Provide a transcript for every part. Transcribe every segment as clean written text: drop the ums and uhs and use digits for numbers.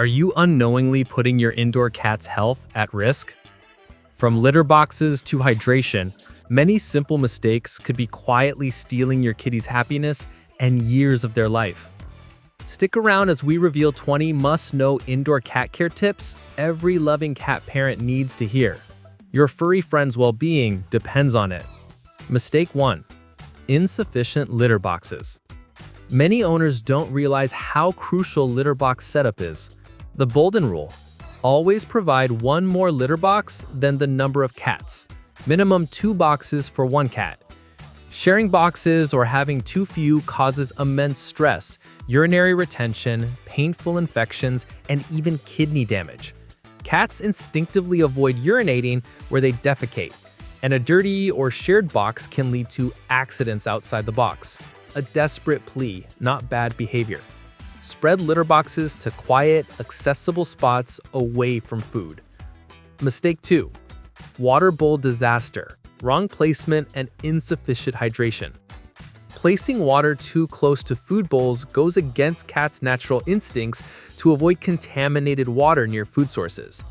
Are you unknowingly putting your indoor cat's health at risk? From litter boxes to hydration, many simple mistakes could be quietly stealing your kitty's happiness and years of their life. Stick around as we reveal 20 must-know indoor cat care tips every loving cat parent needs to hear. Your furry friend's well-being depends on it. Mistake 1. Insufficient litter boxes. Many owners don't realize how crucial litter box setup is. The golden rule: always provide one more litter box than the number of cats. Minimum 2 boxes for one cat. Sharing boxes or having too few causes immense stress, urinary retention, painful infections, and even kidney damage. Cats instinctively avoid urinating where they defecate, and a dirty or shared box can lead to accidents outside the box. A desperate plea, not bad behavior. Spread litter boxes to quiet, accessible spots away from food. Mistake 2. Water bowl disaster. Wrong placement and insufficient hydration. Placing water too close to food bowls goes against cats' natural instincts to avoid contaminated water near food sources.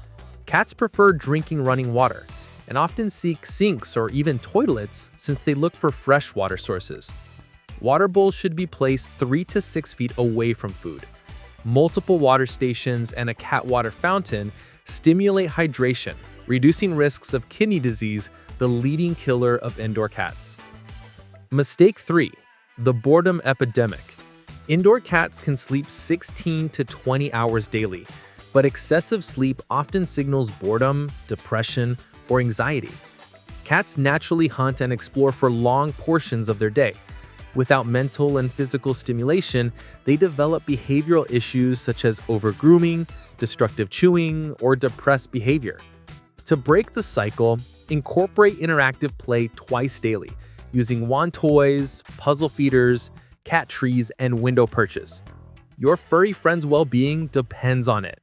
Cats prefer drinking running water and often seek sinks or even toilets since they look for fresh water sources. Water bowls should be placed 3 to 6 feet away from food. Multiple water stations and a cat water fountain stimulate hydration, reducing risks of kidney disease, the leading killer of indoor cats. Mistake 3. The boredom epidemic. Indoor cats can sleep 16 to 20 hours daily, but excessive sleep often signals boredom, depression, or anxiety. Cats naturally hunt and explore for long portions of their day. Without mental and physical stimulation, they develop behavioral issues such as overgrooming, destructive chewing, or depressed behavior. To break the cycle, incorporate interactive play twice daily, using wand toys, puzzle feeders, cat trees, and window perches. Your furry friend's well-being depends on it.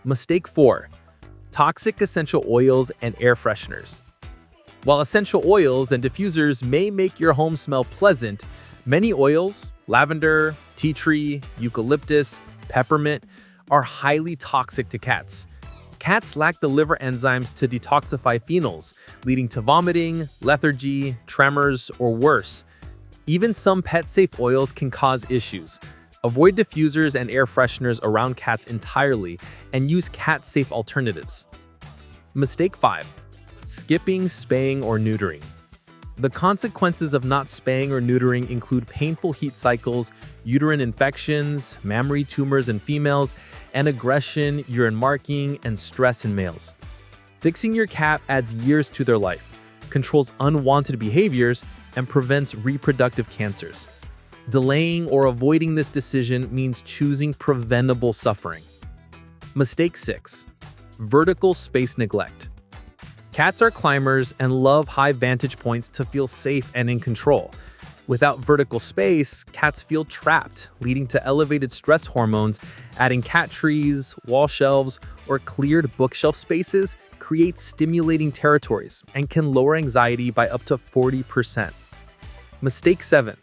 Mistake 4. Toxic essential oils and air fresheners. While essential oils and diffusers may make your home smell pleasant, many oils, lavender, tea tree, eucalyptus, peppermint, are highly toxic to cats. Cats lack the liver enzymes to detoxify phenols, leading to vomiting, lethargy, tremors, or worse. Even some pet-safe oils can cause issues. Avoid diffusers and air fresheners around cats entirely and use cat-safe alternatives. Mistake 5. Skipping spaying or neutering. The consequences of not spaying or neutering include painful heat cycles, uterine infections, mammary tumors in females, and aggression, urine marking, and stress in males. Fixing your cat adds years to their life, controls unwanted behaviors, and prevents reproductive cancers. Delaying or avoiding this decision means choosing preventable suffering. Mistake 6. Vertical space neglect. Cats are climbers and love high vantage points to feel safe and in control. Without vertical space, cats feel trapped, leading to elevated stress hormones. Adding cat trees, wall shelves, or cleared bookshelf spaces creates stimulating territories and can lower anxiety by up to 40%. Mistake 7.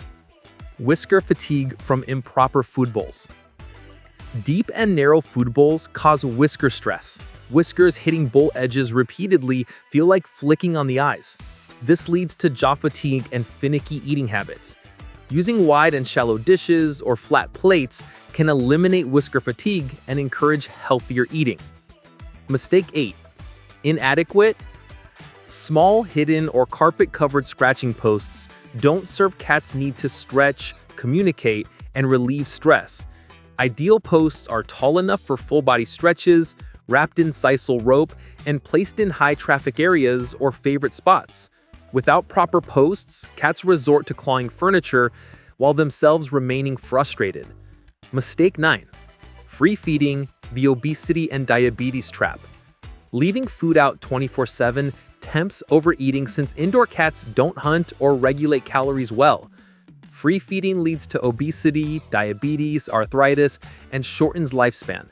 Whisker fatigue from improper food bowls. Deep and narrow food bowls cause whisker stress. Whiskers hitting bowl edges repeatedly feel like flicking on the eyes. This leads to jaw fatigue and finicky eating habits. Using wide and shallow dishes or flat plates can eliminate whisker fatigue and encourage healthier eating. Mistake 8. Inadequate. Small, hidden, or carpet-covered scratching posts don't serve cats' need to stretch, communicate, and relieve stress. Ideal posts are tall enough for full-body stretches, wrapped in sisal rope, and placed in high-traffic areas or favorite spots. Without proper posts, cats resort to clawing furniture while themselves remaining frustrated. Mistake 9. Free feeding, the obesity and diabetes trap. Leaving food out 24/7 tempts overeating since indoor cats don't hunt or regulate calories well. Free feeding leads to obesity, diabetes, arthritis, and shortens lifespan.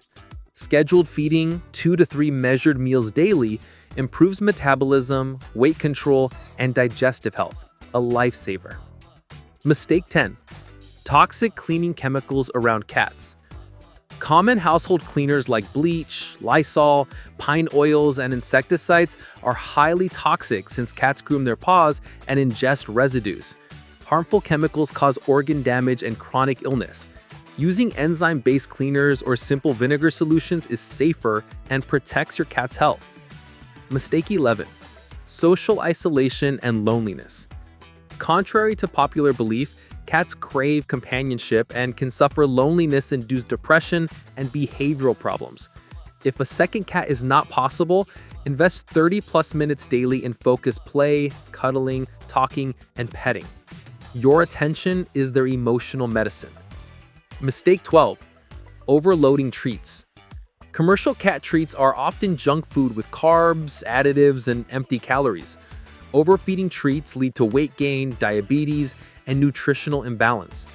Scheduled feeding, 2 to 3 measured meals daily, improves metabolism, weight control, and digestive health. A lifesaver. Mistake 10. Toxic cleaning chemicals around cats. Common household cleaners like bleach, Lysol, pine oils, and insecticides are highly toxic since cats groom their paws and ingest residues. Harmful chemicals cause organ damage and chronic illness. Using enzyme-based cleaners or simple vinegar solutions is safer and protects your cat's health. Mistake 11. Social isolation and loneliness. Contrary to popular belief, cats crave companionship and can suffer loneliness-induced depression and behavioral problems. If a second cat is not possible, invest 30+ minutes daily in focused play, cuddling, talking, and petting. Your attention is their emotional medicine. Mistake 12. Overloading treats. Commercial cat treats are often junk food with carbs, additives, and empty calories. Overfeeding treats lead to weight gain, diabetes, and nutritional imbalance.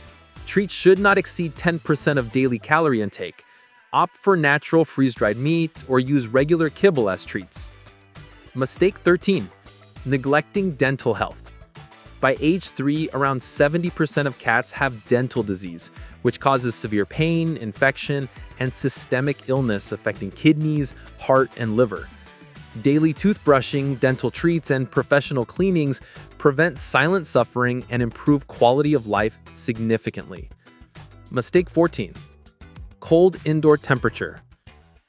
Treats should not exceed 10% of daily calorie intake. Opt for natural freeze-dried meat or use regular kibble as treats. Mistake 13. Neglecting dental health. By age 3, around 70% of cats have dental disease, which causes severe pain, infection, and systemic illness affecting kidneys, heart, and liver. Daily toothbrushing, dental treats, and professional cleanings prevent silent suffering and improve quality of life significantly. Mistake 14. Cold indoor temperature.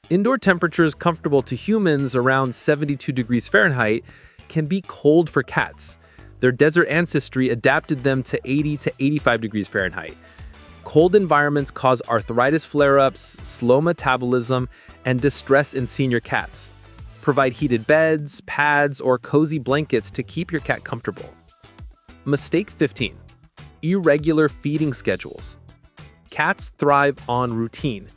Indoor temperatures comfortable to humans around 72 degrees Fahrenheit can be cold for cats. Their desert ancestry adapted them to 80 to 85 degrees Fahrenheit. Cold environments cause arthritis flare-ups, slow metabolism, and distress in senior cats. Provide heated beds, pads, or cozy blankets to keep your cat comfortable. Mistake 15. Irregular feeding schedules. Cats thrive on routine.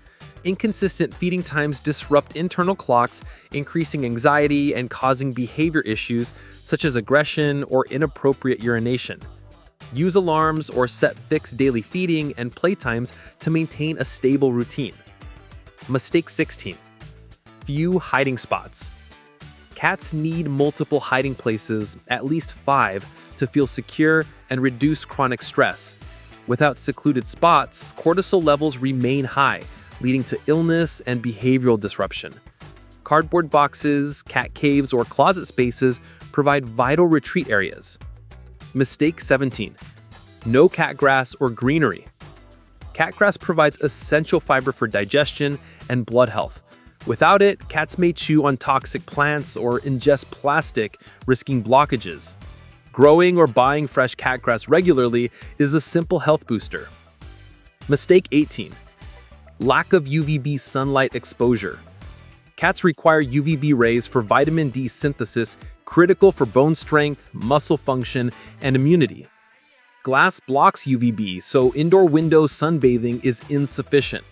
Inconsistent feeding times disrupt internal clocks, increasing anxiety and causing behavior issues such as aggression or inappropriate urination. Use alarms or set fixed daily feeding and playtimes to maintain a stable routine. Mistake 16. Few hiding spots. Cats need multiple hiding places, at least 5, to feel secure and reduce chronic stress. Without secluded spots, cortisol levels remain high, leading to illness and behavioral disruption. Cardboard boxes, cat caves, or closet spaces provide vital retreat areas. Mistake 17. No cat grass or greenery. Cat grass provides essential fiber for digestion and blood health. Without it, cats may chew on toxic plants or ingest plastic, risking blockages. Growing or buying fresh cat grass regularly is a simple health booster. Mistake 18. Lack of UVB sunlight exposure. Cats require UVB rays for vitamin D synthesis, critical for bone strength, muscle function, and immunity. Glass blocks UVB, so indoor window sunbathing is insufficient.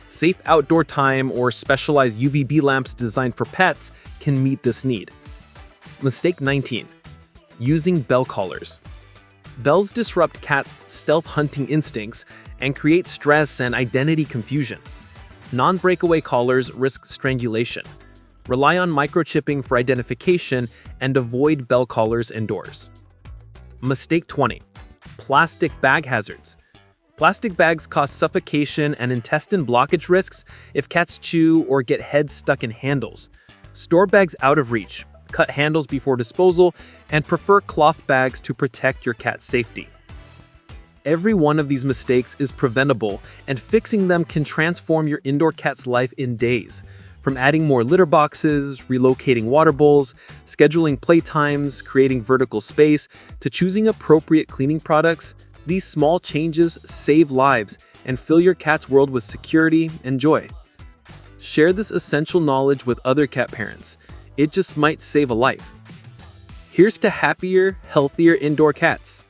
Safe outdoor time or specialized UVB lamps designed for pets can meet this need. Mistake 19. Using bell collars. Bells disrupt cats' stealth hunting instincts and create stress and identity confusion. Non-breakaway collars risk strangulation. Rely on microchipping for identification and avoid bell collars indoors. Mistake 20. Plastic bag hazards. Plastic bags cause suffocation and intestine blockage risks if cats chew or get heads stuck in handles. Store bags out of reach. Cut handles before disposal, and prefer cloth bags to protect your cat's safety. Every one of these mistakes is preventable, and fixing them can transform your indoor cat's life in days. From adding more litter boxes, relocating water bowls, scheduling playtimes, creating vertical space, to choosing appropriate cleaning products, these small changes save lives and fill your cat's world with security and joy. Share this essential knowledge with other cat parents. It just might save a life. Here's to happier, healthier indoor cats.